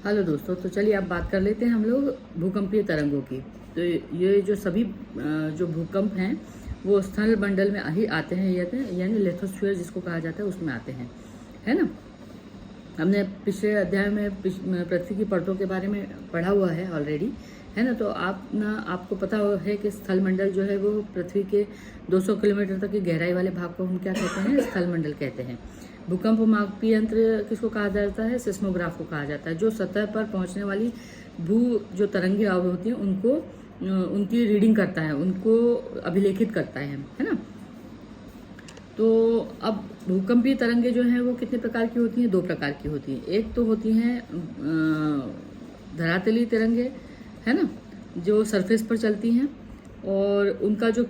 Hello दोस्तों, तो चलिए अब बात कर लेते हैं हम लोग भूकंपीय तरंगों की। तो ये जो सभी जो भूकंप हैं वो स्थल मंडल में ही आते हैं, यानी लिथोस्फीयर जिसको कहा जाता है उसमें आते हैं, है ना। हमने पिछले अध्याय में पृथ्वी की परतों के बारे में पढ़ा हुआ है ऑलरेडी, है ना। तो आपको पता है कि स्थल मंडल जो है वो पृथ्वी के 200 किलोमीटर तक की गहराई वाले भाग को हम क्या कहते हैं, स्थल मंडल कहते हैं। भूकंप मापी यंत्र किसको कहा जाता है, सिस्मोग्राफ को कहा जाता है, जो सतह पर पहुंचने वाली जो तरंगे होती हैं उनको उनकी रीडिंग करता है, उनको अभिलेखित करता है ना। तो अब भूकंपीय तरंगे जो हैं वो कितने प्रकार की होती हैं, 2 प्रकार की होती हैं। एक तो होती हैं धरातलीय तरंगे, है ना, जो सरफेस पर चलती हैं, और उनका जो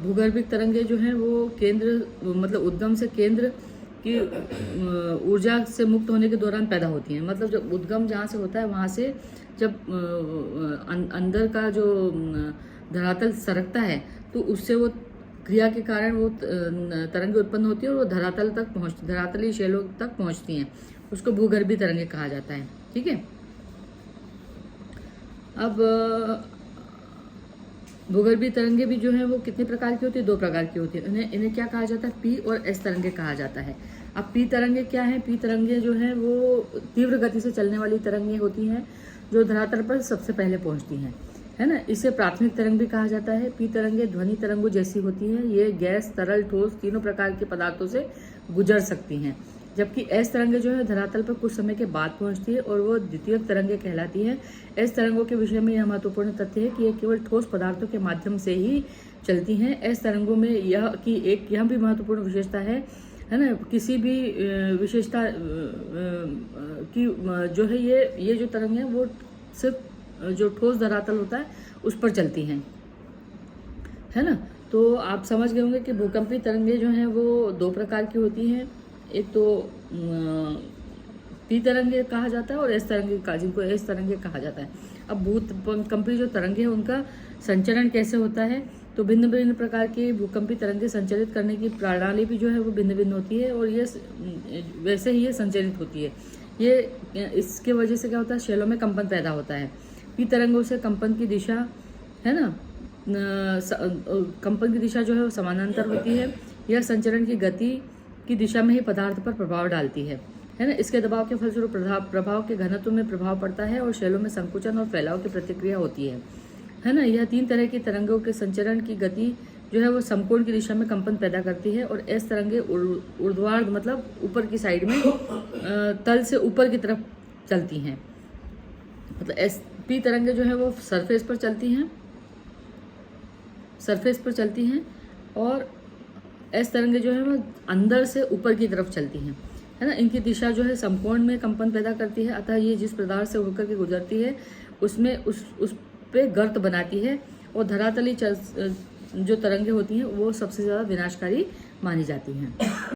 भूगर्भिक तरंगे जो हैं वो केंद्र मतलब उद्गम से केंद्र की ऊर्जा से मुक्त होने के दौरान पैदा होती हैं। मतलब जब उद्गम जहाँ से होता है वहाँ से जब अंदर का जो धरातल सरकता है तो उससे वो क्रिया के कारण वो तरंगे उत्पन्न होती है और वो धरातलीय शैलों तक पहुँचती हैं। उसको भूगर्भीय तरंगे कहा जाता है, ठीक है। अब भूगर्भीय तरंगे भी जो है वो कितने प्रकार की होती है, 2 प्रकार की होती है। इन्हें क्या कहा जाता है, पी और एस तरंगे कहा जाता है। अब पी तरंगे क्या है, पी तरंगे जो है वो तीव्र गति से चलने वाली तरंगे होती हैं जो धरातल पर सबसे पहले पहुंचती हैं, है ना। इसे प्राथमिक तरंग भी कहा जाता है। पी तरंगे ध्वनि तरंगों जैसी होती हैं, ये गैस, तरल, ठोस तीनों प्रकार के पदार्थों से गुजर सकती हैं। जबकि एस तरंगे जो है धरातल पर कुछ समय के बाद पहुंचती है और वो द्वितीयक तरंगे कहलाती हैं। एस तरंगों के विषय में यह महत्वपूर्ण तथ्य है कि ये केवल ठोस पदार्थों के माध्यम से ही चलती हैं। एस तरंगों में यह भी महत्वपूर्ण विशेषता है ना, किसी भी विशेषता की जो है ये जो तरंग है वो सिर्फ जो ठोस धरातल होता है उस पर चलती हैं, है ना। तो आप समझ गए होंगे कि भूकंपीय तरंगे जो हैं वो 2 प्रकार की होती हैं। एक तो पी तरंगे कहा जाता है और एस तरंगे जिनको एस तरंगे कहा जाता है। अब भूकंपीय जो तरंगे हैं उनका संचरण कैसे होता है, तो भिन्न भिन्न प्रकार की भूकंपीय तरंगे संचरित करने की प्रणाली भी जो है वो भिन्न भिन्न होती है और ये वैसे ही ये संचरित होती है। ये इसके वजह से क्या होता है, शैलों में कंपन पैदा होता है। पी तरंगों से कंपन की दिशा, है ना, कंपन की दिशा जो है वो समानांतर होती है। यह संचरण की गति की दिशा में ही पदार्थ पर प्रभाव डालती है ना। इसके दबाव के फलस्वरूप प्रभाव के घनत्व में प्रभाव पड़ता है और शैलों में संकुचन और फैलाव की प्रतिक्रिया होती है ना। यह 3 तरह की तरंगों के संचरण की गति जो है वो समकोण की दिशा में कंपन पैदा करती है और एस तरंगे ऊर्ध्वार्ध मतलब ऊपर की साइड में तल से ऊपर की तरफ चलती हैं। मतलब एस पी तरंगे जो है वो सरफेस पर चलती हैं और एस तरंगे जो है वो अंदर से ऊपर की तरफ चलती हैं, है ना। इनकी दिशा जो है समकोण में कंपन पैदा करती है, अतः ये जिस पदार्थ से होकर के गुजरती है उसमें उस पे गर्त बनाती है और धरातली जो तरंगे होती हैं वो सबसे ज़्यादा विनाशकारी मानी जाती हैं।